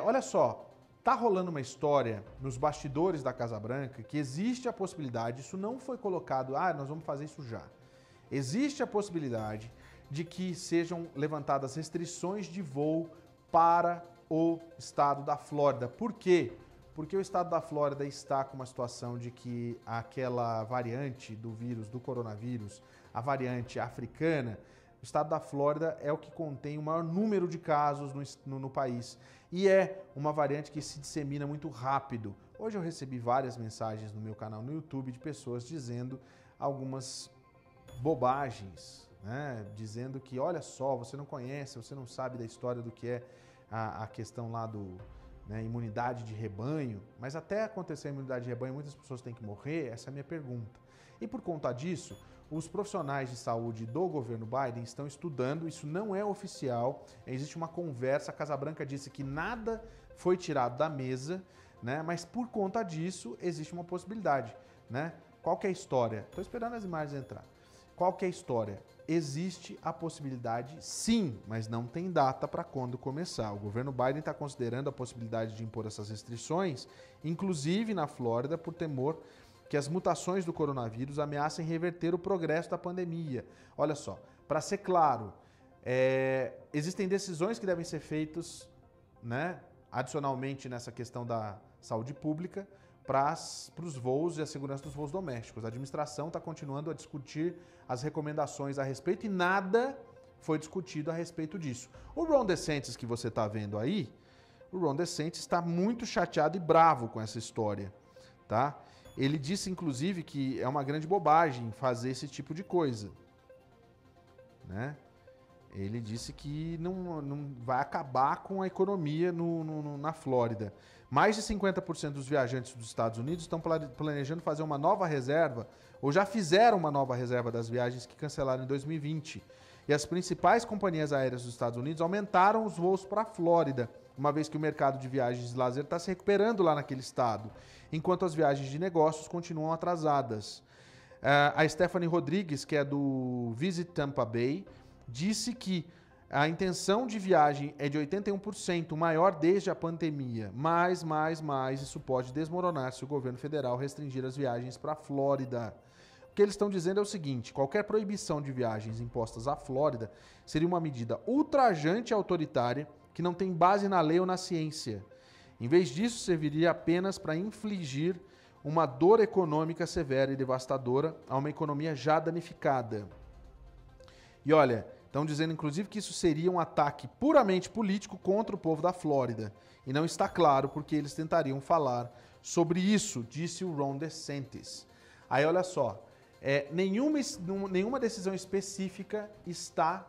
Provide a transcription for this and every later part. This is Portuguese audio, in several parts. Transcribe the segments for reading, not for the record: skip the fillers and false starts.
Olha só, tá rolando uma história nos bastidores da Casa Branca que existe a possibilidade, isso não foi colocado, nós vamos fazer isso já. Existe a possibilidade de que sejam levantadas restrições de voo para o estado da Flórida. Por quê? Porque o estado da Flórida está com uma situação de que aquela variante do vírus, do coronavírus, a variante africana, o estado da Flórida é o que contém o maior número de casos no país. E é uma variante que se dissemina muito rápido. Hoje eu recebi várias mensagens no meu canal no YouTube de pessoas dizendo algumas bobagens, né? Dizendo que, olha só, você não conhece, você não sabe da história do que é a questão lá do imunidade de rebanho, mas até acontecer a imunidade de rebanho, muitas pessoas têm que morrer? Essa é a minha pergunta. E por conta disso, os profissionais de saúde do governo Biden estão estudando, isso não é oficial, existe uma conversa, a Casa Branca disse que nada foi tirado da mesa, né? Mas por conta disso, existe uma possibilidade, né? Qual que é a história? Estou esperando as imagens entrar. Qual que é a história? Existe a possibilidade, sim, mas não tem data para quando começar. O governo Biden está considerando a possibilidade de impor essas restrições, inclusive na Flórida, por temor que as mutações do coronavírus ameacem reverter o progresso da pandemia. Olha só, para ser claro, existem decisões que devem ser feitas, né, adicionalmente nessa questão da saúde pública, para os voos e a segurança dos voos domésticos. A administração está continuando a discutir as recomendações a respeito e nada foi discutido a respeito disso. O Ron DeSantis que você está vendo aí, o Ron DeSantis está muito chateado e bravo com essa história, tá? Ele disse, inclusive, que é uma grande bobagem fazer esse tipo de coisa, né? Ele disse que não vai acabar com a economia na Flórida. Mais de 50% dos viajantes dos Estados Unidos estão planejando fazer uma nova reserva, ou já fizeram uma nova reserva das viagens que cancelaram em 2020. E as principais companhias aéreas dos Estados Unidos aumentaram os voos para a Flórida, uma vez que o mercado de viagens de lazer está se recuperando lá naquele estado, enquanto as viagens de negócios continuam atrasadas. A Stephanie Rodrigues, que é do Visit Tampa Bay, disse que a intenção de viagem é de 81%, maior desde a pandemia, mas isso pode desmoronar se o governo federal restringir as viagens para a Flórida. O que eles estão dizendo é o seguinte: qualquer proibição de viagens impostas à Flórida seria uma medida ultrajante e autoritária que não tem base na lei ou na ciência. Em vez disso, serviria apenas para infligir uma dor econômica severa e devastadora a uma economia já danificada. E olha, estão dizendo inclusive que isso seria um ataque puramente político contra o povo da Flórida. E não está claro porque eles tentariam falar sobre isso, disse o Ron DeSantis. Aí olha só, nenhuma decisão específica está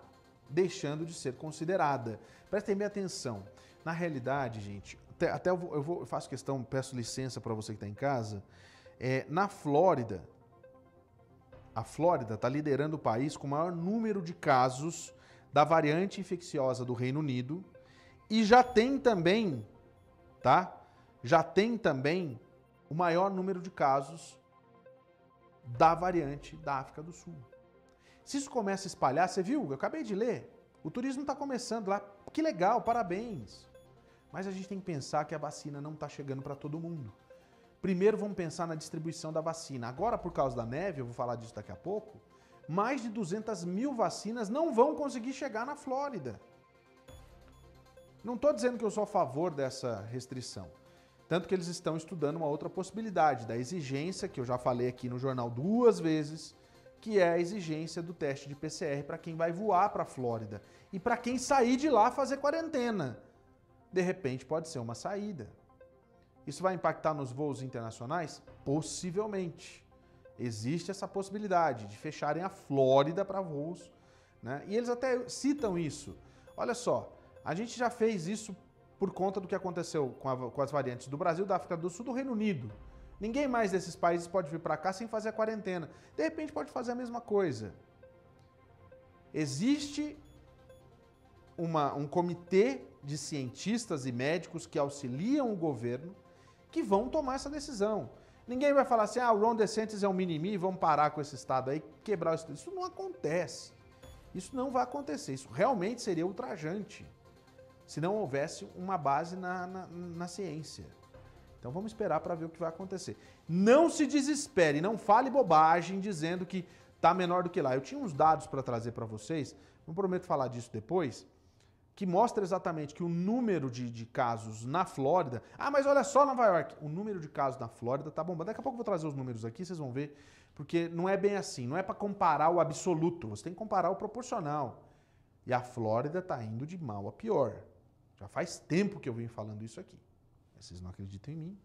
deixando de ser considerada. Prestem bem atenção. Na realidade, gente, até eu faço questão, peço licença para você que está em casa, na Flórida, a Flórida está liderando o país com o maior número de casos da variante infecciosa do Reino Unido e já tem também, o maior número de casos da variante da África do Sul. Se isso começa a espalhar, você viu? Eu acabei de ler. O turismo está começando lá. Que legal, parabéns. Mas a gente tem que pensar que a vacina não está chegando para todo mundo. Primeiro vamos pensar na distribuição da vacina. Agora, por causa da neve, eu vou falar disso daqui a pouco, mais de 200 mil vacinas não vão conseguir chegar na Flórida. Não estou dizendo que eu sou a favor dessa restrição. Tanto que eles estão estudando uma outra possibilidade, da exigência, que eu já falei aqui no jornal 2 vezes, que é a exigência do teste de PCR para quem vai voar para a Flórida. E para quem sair de lá fazer quarentena. De repente pode ser uma saída. Isso vai impactar nos voos internacionais? Possivelmente. Existe essa possibilidade de fecharem a Flórida para voos, né? E eles até citam isso. Olha só, a gente já fez isso por conta do que aconteceu com as variantes do Brasil, da África do Sul, do Reino Unido. Ninguém mais desses países pode vir para cá sem fazer a quarentena. De repente pode fazer a mesma coisa. Existe um comitê de cientistas e médicos que auxiliam o governo que vão tomar essa decisão. Ninguém vai falar assim, o Ron DeSantis é um mimimi, vamos parar com esse estado aí, quebrar o estado. Isso não acontece. Isso não vai acontecer. Isso realmente seria ultrajante. se não houvesse uma base na ciência. Então vamos esperar para ver o que vai acontecer. Não se desespere, não fale bobagem dizendo que está menor do que lá. Eu tinha uns dados para trazer para vocês, não prometo falar disso depois, que mostra exatamente que o número de casos na Flórida... Ah, mas olha só Nova York, o número de casos na Flórida tá bombando. Daqui a pouco eu vou trazer os números aqui, vocês vão ver, porque não é bem assim, não é para comparar o absoluto, você tem que comparar o proporcional. E a Flórida está indo de mal a pior. Já faz tempo que eu venho falando isso aqui. Vocês não acreditam em mim,